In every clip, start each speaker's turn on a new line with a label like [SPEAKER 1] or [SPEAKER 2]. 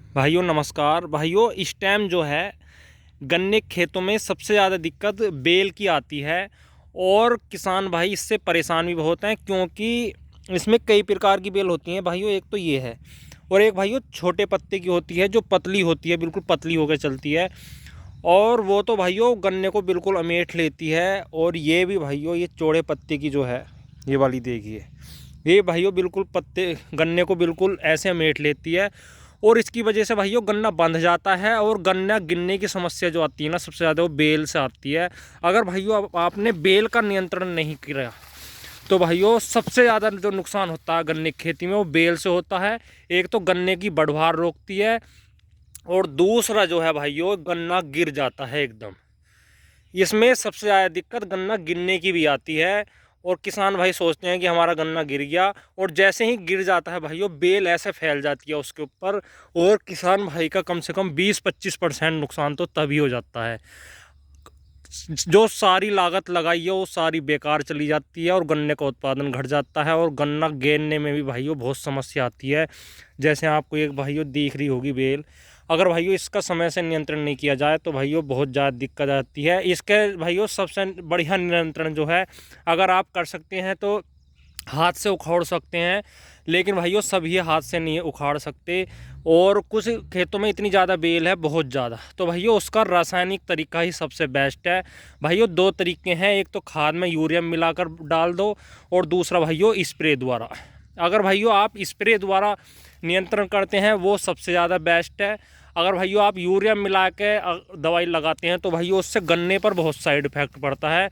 [SPEAKER 1] भाइयों नमस्कार। भाइयों इस टाइम जो है गन्ने के खेतों में सबसे ज़्यादा दिक्कत बेल की आती है और किसान भाई इससे परेशान भी बहुत हैं, क्योंकि इसमें कई प्रकार की बेल होती हैं भाइयों। एक तो ये है और एक भाइयों छोटे पत्ते की होती है जो पतली होती है, बिल्कुल पतली होकर चलती है, और वो तो भाइयों गन्ने को बिल्कुल अमेट लेती है। और ये भी भाइयों ये चौड़े पत्ते की जो है ये वाली देखिए, ये भाइयों बिल्कुल पत्ते गन्ने को बिल्कुल ऐसे अमेट लेती है और इसकी वजह से भाइयों गन्ना बंध जाता है। और गन्ना गिरने की समस्या जो आती है ना सबसे ज़्यादा वो बेल से आती है। अगर भाइयों आपने बेल का नियंत्रण नहीं किया तो भाइयों सबसे ज़्यादा जो नुकसान होता है गन्ने की खेती में वो बेल से होता है। एक तो गन्ने की बढ़वार रोकती है और दूसरा जो है भाइयों गन्ना गिर जाता है एकदम। इसमें सबसे ज़्यादा दिक्कत गन्ना गिरने की भी आती है और किसान भाई सोचते हैं कि हमारा गन्ना गिर गया, और जैसे ही गिर जाता है भाइयों बेल ऐसे फैल जाती है उसके ऊपर, और किसान भाई का कम से कम 20-25% नुकसान तो तभी हो जाता है। जो सारी लागत लगाई है वो सारी बेकार चली जाती है और गन्ने का उत्पादन घट जाता है और गन्ना गेरने में भी भाइयों बहुत समस्या आती है। जैसे आपको एक भाइयों दिख रही होगी बेल, अगर भाइयों इसका समय से नियंत्रण नहीं किया जाए तो भाइयों बहुत ज़्यादा दिक्कत आती है। इसके भाइयों सबसे बढ़िया नियंत्रण जो है अगर आप कर सकते हैं तो हाथ से उखाड़ सकते हैं, लेकिन भाइयों सभी हाथ से नहीं उखाड़ सकते और कुछ खेतों में इतनी ज़्यादा बेल है बहुत ज़्यादा, तो भाइयों उसका रासायनिक तरीका ही सबसे बेस्ट है। भाइयों दो तरीके हैं, एक तो खाद में यूरिया मिलाकर डाल दो और दूसरा भाइयों स्प्रे द्वारा। अगर भाइयों आप स्प्रे द्वारा नियंत्रण करते हैं वो सबसे ज़्यादा बेस्ट है। अगर भाइयों आप यूरिया मिला के दवाई लगाते हैं तो भाइयों उससे गन्ने पर बहुत साइड इफेक्ट पड़ता है।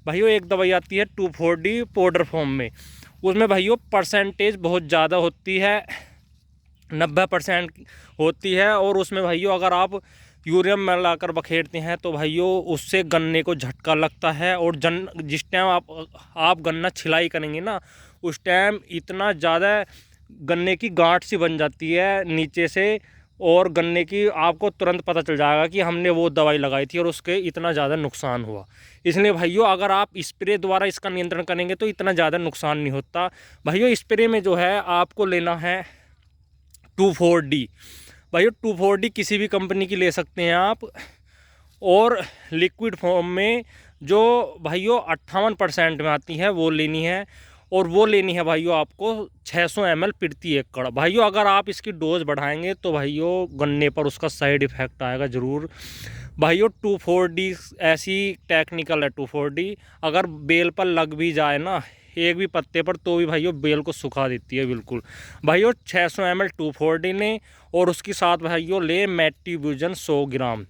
[SPEAKER 1] भाइयों एक दवाई आती है 2,4-D पाउडर फॉर्म में, उसमें भाइयों परसेंटेज बहुत ज़्यादा होती है, 90% होती है, और उसमें भाइयों अगर आप यूरिया मिलाकर बखेरते हैं तो भाइयों उससे गन्ने को झटका लगता है। और जिस टाइम आप गन्ना छिलाई करेंगे ना उस टाइम इतना ज़्यादा गन्ने की गांठ सी बन जाती है नीचे से, और गन्ने की आपको तुरंत पता चल जाएगा कि हमने वो दवाई लगाई थी और उसके इतना ज़्यादा नुकसान हुआ। इसलिए भाइयों अगर आप स्प्रे द्वारा इसका नियंत्रण करेंगे तो इतना ज़्यादा नुकसान नहीं होता। भाइयों स्प्रे में जो है आपको लेना है 2,4-D। भाइयों 2,4-D किसी भी कंपनी की ले सकते हैं आप, और लिक्विड फॉर्म में जो भाइयों 58% में आती है वो लेनी है, और वो लेनी है भाइयों आपको 600 ml प्रति एकड़। भाइयों अगर आप इसकी डोज बढ़ाएंगे तो भाइयों गन्ने पर उसका साइड इफ़ेक्ट आएगा ज़रूर। भाइयों 2,4-D ऐसी टेक्निकल है 2,4-D, अगर बेल पर लग भी जाए ना एक भी पत्ते पर तो भी भाइयों बेल को सुखा देती है बिल्कुल। भाइयों 600 ml 2,4-D ने, और उसके साथ भाइयों ले मेट्रीब्यूजन 100 ग्राम,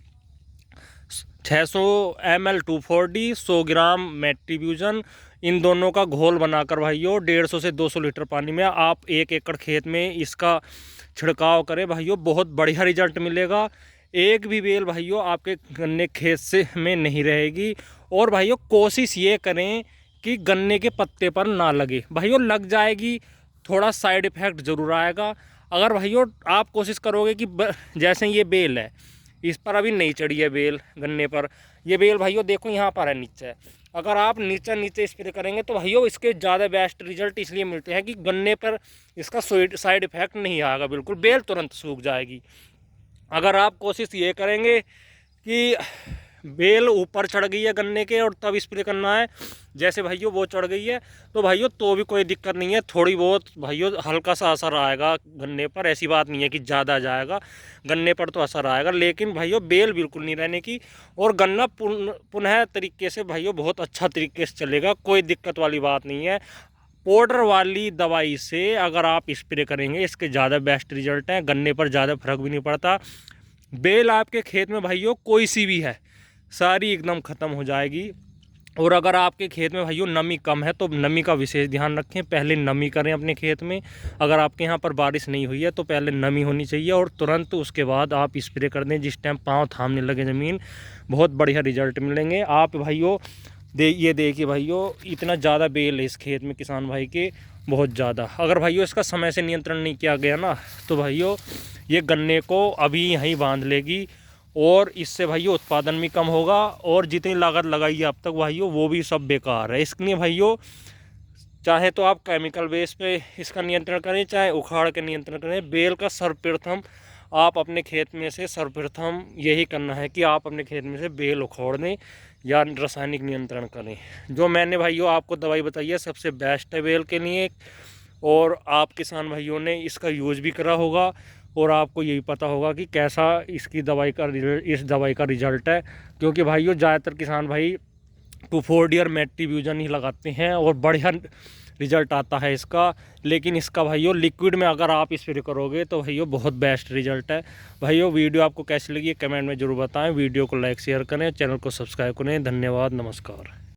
[SPEAKER 1] 600 ml 2,4-D 100 ग्राम मेट्रीब्यूजन, इन दोनों का घोल बनाकर भाइयों 150 से 200 लीटर पानी में आप 1 एकड़ खेत में इसका छिड़काव करें। भाइयों बहुत बढ़िया रिजल्ट मिलेगा, एक भी बेल भाइयों आपके गन्ने खेत से में नहीं रहेगी। और भाइयों कोशिश ये करें कि गन्ने के पत्ते पर ना लगे, भाइयों लग जाएगी थोड़ा साइड इफ़ेक्ट ज़रूर आएगा। अगर भाइयों आप कोशिश करोगे कि जैसे ये बेल है इस पर अभी नहीं चढ़ी है बेल गन्ने पर, ये बेल भाइयों देखो यहाँ पर है नीचे, अगर आप नीचे नीचे स्प्रे करेंगे तो भाइयों इसके ज़्यादा बेस्ट रिजल्ट इसलिए मिलते हैं कि गन्ने पर इसका साइड इफ़ेक्ट नहीं आएगा, बिल्कुल बेल तुरंत सूख जाएगी। अगर आप कोशिश ये करेंगे कि बेल ऊपर चढ़ गई है गन्ने के और तब स्प्रे करना है, जैसे भाइयों वो चढ़ गई है तो भाइयों तो भी कोई दिक्कत नहीं है, थोड़ी बहुत भाइयों हल्का सा असर आएगा गन्ने पर, ऐसी बात नहीं है कि ज़्यादा जाएगा, गन्ने पर तो असर आएगा, लेकिन भाइयों बेल बिल्कुल नहीं रहने की, और गन्ना पुनः तरीके से भाइयों बहुत अच्छा तरीके से चलेगा, कोई दिक्कत वाली बात नहीं है। पाउडर वाली दवाई से अगर आप स्प्रे करेंगे इसके ज़्यादा बेस्ट रिजल्ट हैं, गन्ने पर ज़्यादा फर्क भी नहीं पड़ता। बेल आपके खेत में भाइयों कोई सी भी है सारी एकदम ख़त्म हो जाएगी। और अगर आपके खेत में भाइयों नमी कम है तो नमी का विशेष ध्यान रखें, पहले नमी करें अपने खेत में। अगर आपके यहाँ पर बारिश नहीं हुई है तो पहले नमी होनी चाहिए और तुरंत उसके बाद आप स्प्रे कर दें, जिस टाइम पाँव थामने लगे ज़मीन, बहुत बढ़िया रिजल्ट मिलेंगे आप भाइयों। ये देखिए भाइयों इतना ज़्यादा बेल है इस खेत में किसान भाई के, बहुत ज़्यादा। अगर भाइयों इसका समय से नियंत्रण नहीं किया गया ना तो भाइयों ये गन्ने को अभी यहीं बांध लेगी, और इससे भाइयों उत्पादन भी कम होगा, और जितनी लागत लगाई है अब तक भाइयों वो भी सब बेकार है। इसलिए भाइयों चाहे तो आप केमिकल बेस पे इसका नियंत्रण करें, चाहे उखाड़ के नियंत्रण करें, बेल का सर्वप्रथम आप अपने खेत में से सर्वप्रथम यही करना है कि आप अपने खेत में से बेल उखाड़ दें या रासायनिक नियंत्रण करें। जो मैंने भाइयों आपको दवाई बताई है सबसे बेस्ट है बेल के लिए, और आप किसान भाइयों ने इसका यूज़ भी करा होगा और आपको यही पता होगा कि कैसा इस दवाई का रिजल्ट है। क्योंकि भाइयों ज़्यादातर किसान भाई 2,4-D और मेट्रीब्यूजन ही लगाते हैं और बढ़िया रिजल्ट आता है इसका। लेकिन इसका भाइयों लिक्विड में अगर आप स्प्रे करोगे तो भाइयों बहुत बेस्ट रिजल्ट है। भाइयों वीडियो आपको कैसी लगी कमेंट में ज़रूर बताएं। वीडियो को लाइक शेयर करें, चैनल को सब्सक्राइब करें। धन्यवाद, नमस्कार।